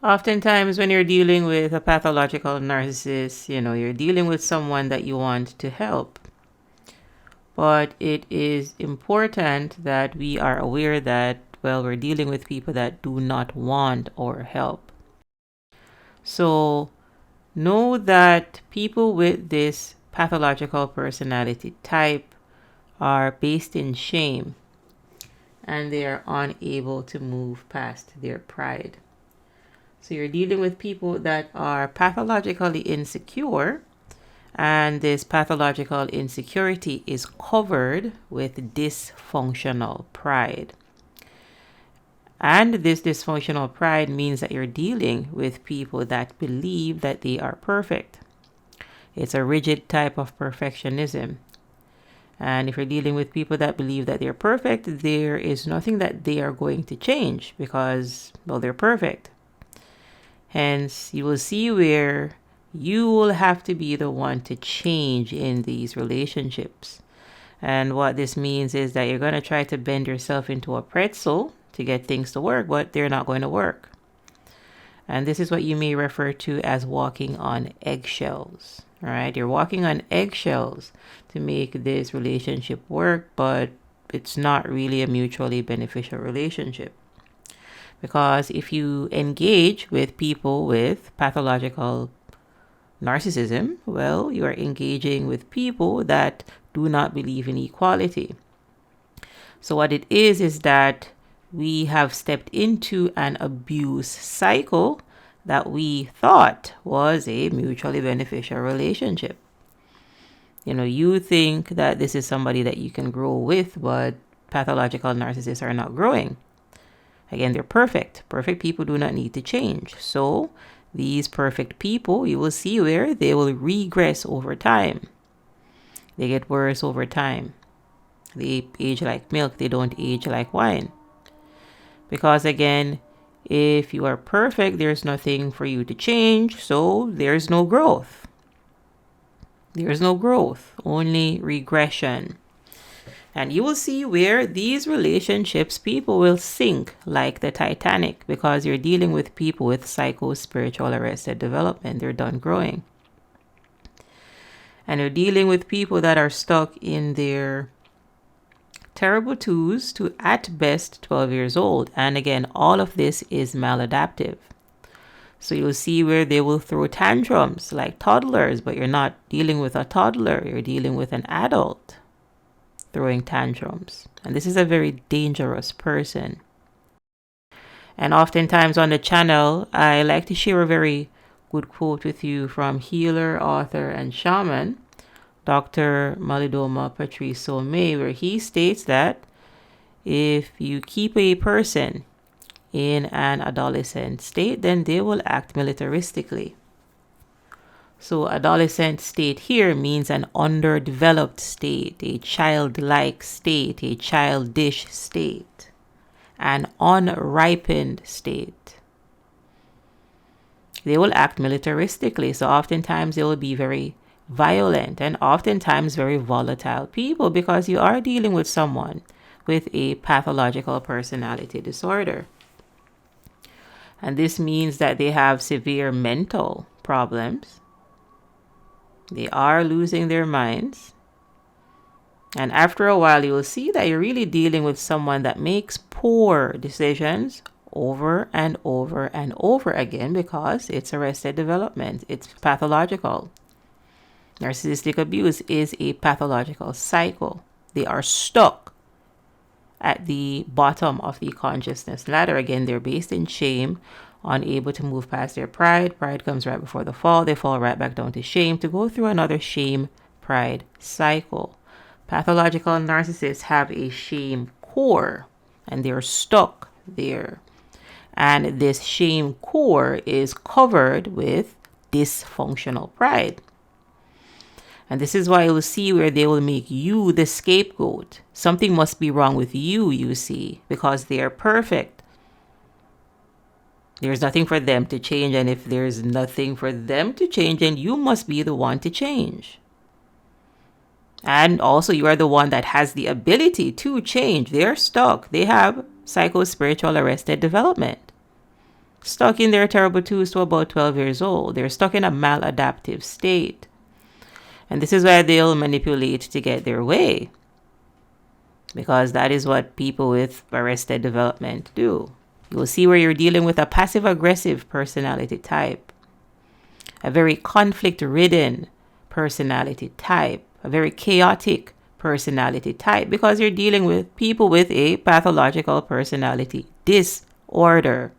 Oftentimes, when you're dealing with a pathological narcissist, you're dealing with someone that you want to help. But it is important that we are aware that, well, we're dealing with people that do not want our help. So, know that people with this pathological personality type are based in shame and they are unable to move past their pride. So you're dealing with people that are pathologically insecure, and this pathological insecurity is covered with dysfunctional pride. And this dysfunctional pride means that you're dealing with people that believe that they are perfect. It's a rigid type of perfectionism. And if you're dealing with people that believe that they're perfect, there is nothing that they are going to change because, well, they're perfect. Hence, you will see where you will have to be the one to change in these relationships. And what this means is that you're going to try to bend yourself into a pretzel to get things to work, but they're not going to work. And this is what you may refer to as walking on eggshells. All right, you're walking on eggshells to make this relationship work, but it's not really a mutually beneficial relationship. Because if you engage with people with pathological narcissism, well, you are engaging with people that do not believe in equality. So what it is that we have stepped into an abuse cycle that we thought was a mutually beneficial relationship. You think that this is somebody that you can grow with, but pathological narcissists are not growing. Again, they're perfect. Perfect people do not need to change. So these perfect people, you will see where they will regress over time. They get worse over time. They age like milk. They don't age like wine. Because again, if you are perfect, there's nothing for you to change. So there's no growth. There's no growth, only regression. And you will see where these relationships, people will sink like the Titanic because you're dealing with people with psycho-spiritual arrested development. They're done growing. And you're dealing with people that are stuck in their terrible 2s to at best 12 years old. And again, all of this is maladaptive. So you'll see where they will throw tantrums like toddlers, but you're not dealing with a toddler. You're dealing with an adult throwing tantrums. And this is a very dangerous person. And oftentimes on the channel, I like to share a very good quote with you from healer, author, and shaman, Dr. Malidoma P, Somé, where he states that if you keep a person in an adolescent state, then they will act militaristically. So adolescent state here means an underdeveloped state, a childlike state, a childish state, an unripened state. They will act militaristically, so oftentimes they will be very violent and oftentimes very volatile people because you are dealing with someone with a pathological personality disorder. And this means that they have severe mental problems. They are losing their minds. And after a while, you will see that you're really dealing with someone that makes poor decisions over and over and over again because it's arrested development. It's pathological. Narcissistic abuse is a pathological cycle. They are stuck at the bottom of the consciousness ladder. Again, they're based in shame, unable to move past their pride. Pride comes right before the fall. They fall right back down to shame to go through another shame pride cycle. Pathological narcissists have a shame core and they're stuck there. And this shame core is covered with dysfunctional pride. And this is why you'll see where they will make you the scapegoat. Something must be wrong with you, you see, because they are perfect. There's nothing for them to change. And if there's nothing for them to change, then you must be the one to change. And also you are the one that has the ability to change. They're stuck. They have psycho-spiritual arrested development. stuck in their terrible twos to about 12 years old. They're stuck in a maladaptive state. And this is why they'll manipulate to get their way, because that is what people with arrested development do. You'll see where you're dealing with a passive-aggressive personality type, a very conflict-ridden personality type, a very chaotic personality type, because you're dealing with people with a pathological personality disorder.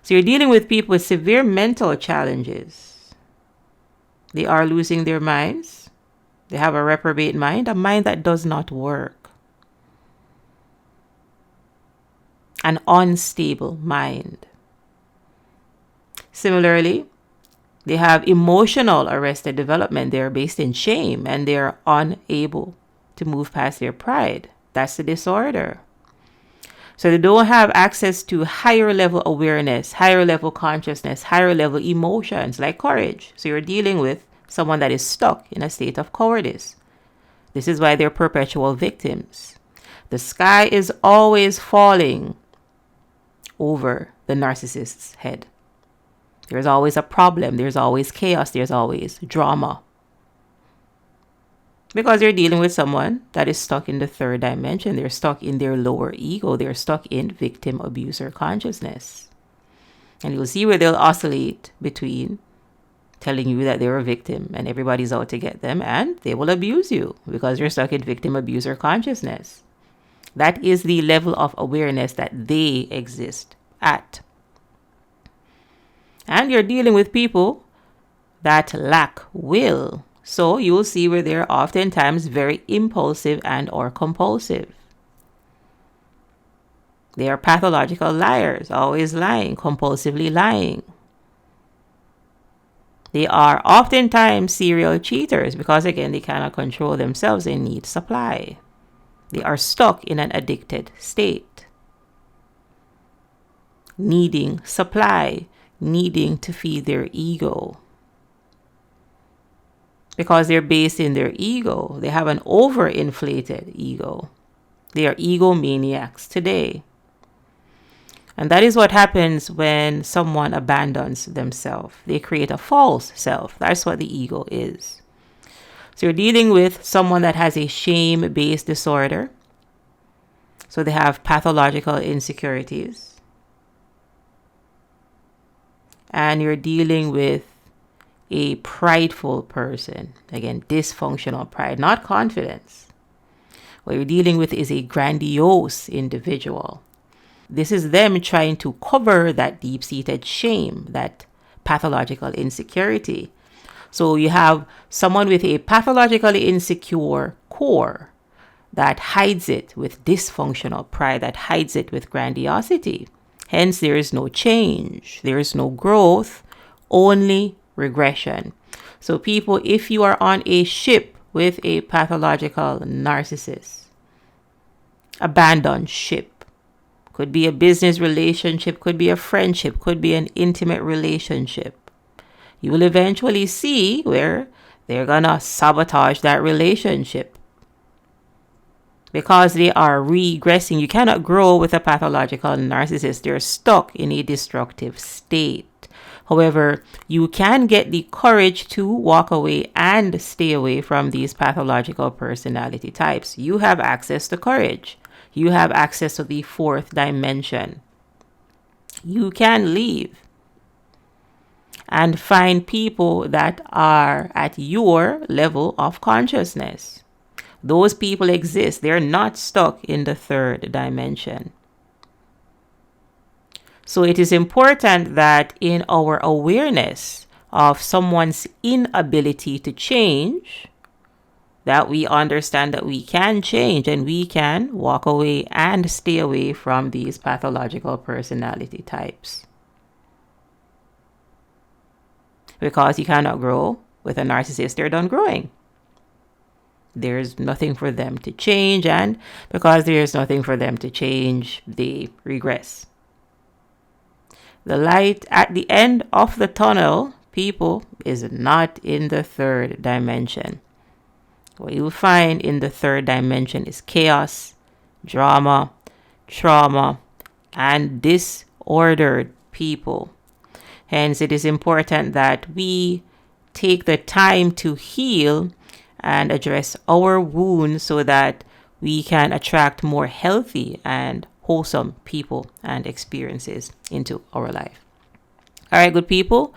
So you're dealing with people with severe mental challenges. They are losing their minds. They have a reprobate mind, a mind that does not work. An unstable mind. Similarly, they have emotional arrested development. They're based in shame and they're unable to move past their pride. That's the disorder. So they don't have access to higher level awareness, higher level consciousness, higher level emotions like courage. So you're dealing with someone that is stuck in a state of cowardice. This is why they're perpetual victims. The sky is always falling over the narcissist's head. There's always a problem. There's always chaos. There's always drama. Because you're dealing with someone that is stuck in the third dimension. They're stuck in their lower ego. They're stuck in victim abuser consciousness. And you'll see where they'll oscillate between telling you that they're a victim and everybody's out to get them, and they will abuse you because you're stuck in victim abuser consciousness. That is the level of awareness that they exist at. And you're dealing with people that lack will. So you'll see where they're oftentimes very impulsive and or compulsive. They are pathological liars, always lying, compulsively lying. They are oftentimes serial cheaters because, again, they cannot control themselves. They need supply. They are stuck in an addicted state, needing supply, needing to feed their ego. Because they're based in their ego. They have an overinflated ego. They are egomaniacs today. And that is what happens when someone abandons themselves. They create a false self. That's what the ego is. So you're dealing with someone that has a shame-based disorder. So they have pathological insecurities. And you're dealing with a prideful person. Again, dysfunctional pride, not confidence. What you're dealing with is a grandiose individual. This is them trying to cover that deep-seated shame, that pathological insecurity. So you have someone with a pathologically insecure core that hides it with dysfunctional pride, that hides it with grandiosity. Hence, there is no change. There is no growth, only regression. So people, if you are on a ship with a pathological narcissist, abandon ship. Could be a business relationship, could be a friendship, could be an intimate relationship. You will eventually see where they're gonna sabotage that relationship because they are regressing. You cannot grow with a pathological narcissist. They're stuck in a destructive state. However, you can get the courage to walk away and stay away from these pathological personality types. You have access to courage. You have access to the fourth dimension. You can leave and find people that are at your level of consciousness. Those people exist. They're not stuck in the third dimension. So it is important that in our awareness of someone's inability to change, that we understand that we can change and we can walk away and stay away from these pathological personality types. Because you cannot grow with a narcissist, they're done growing. There's nothing for them to change, and because there's nothing for them to change, they regress. The light at the end of the tunnel, people, is not in the third dimension. What you'll find in the third dimension is chaos, drama, trauma, and disorder. ordered people. Hence, it is important that we take the time to heal and address our wounds so that we can attract more healthy and wholesome people and experiences into our life. All right, good people.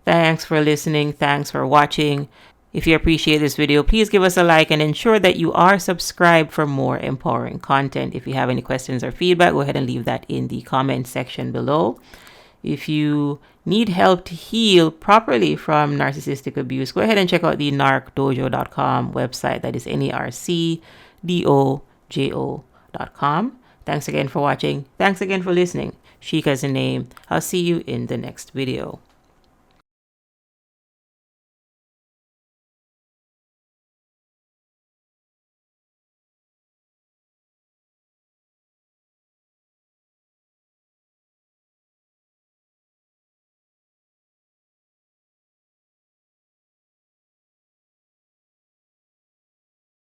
Thanks for listening. Thanks for watching. If you appreciate this video, please give us a like and ensure that you are subscribed for more empowering content. If you have any questions or feedback, go ahead and leave that in the comment section below. If you need help to heal properly from narcissistic abuse, go ahead and check out the narcdojo.com website. That is narcdojo.com. Thanks again for watching. Thanks again for listening. Shika is the name. I'll see you in the next video.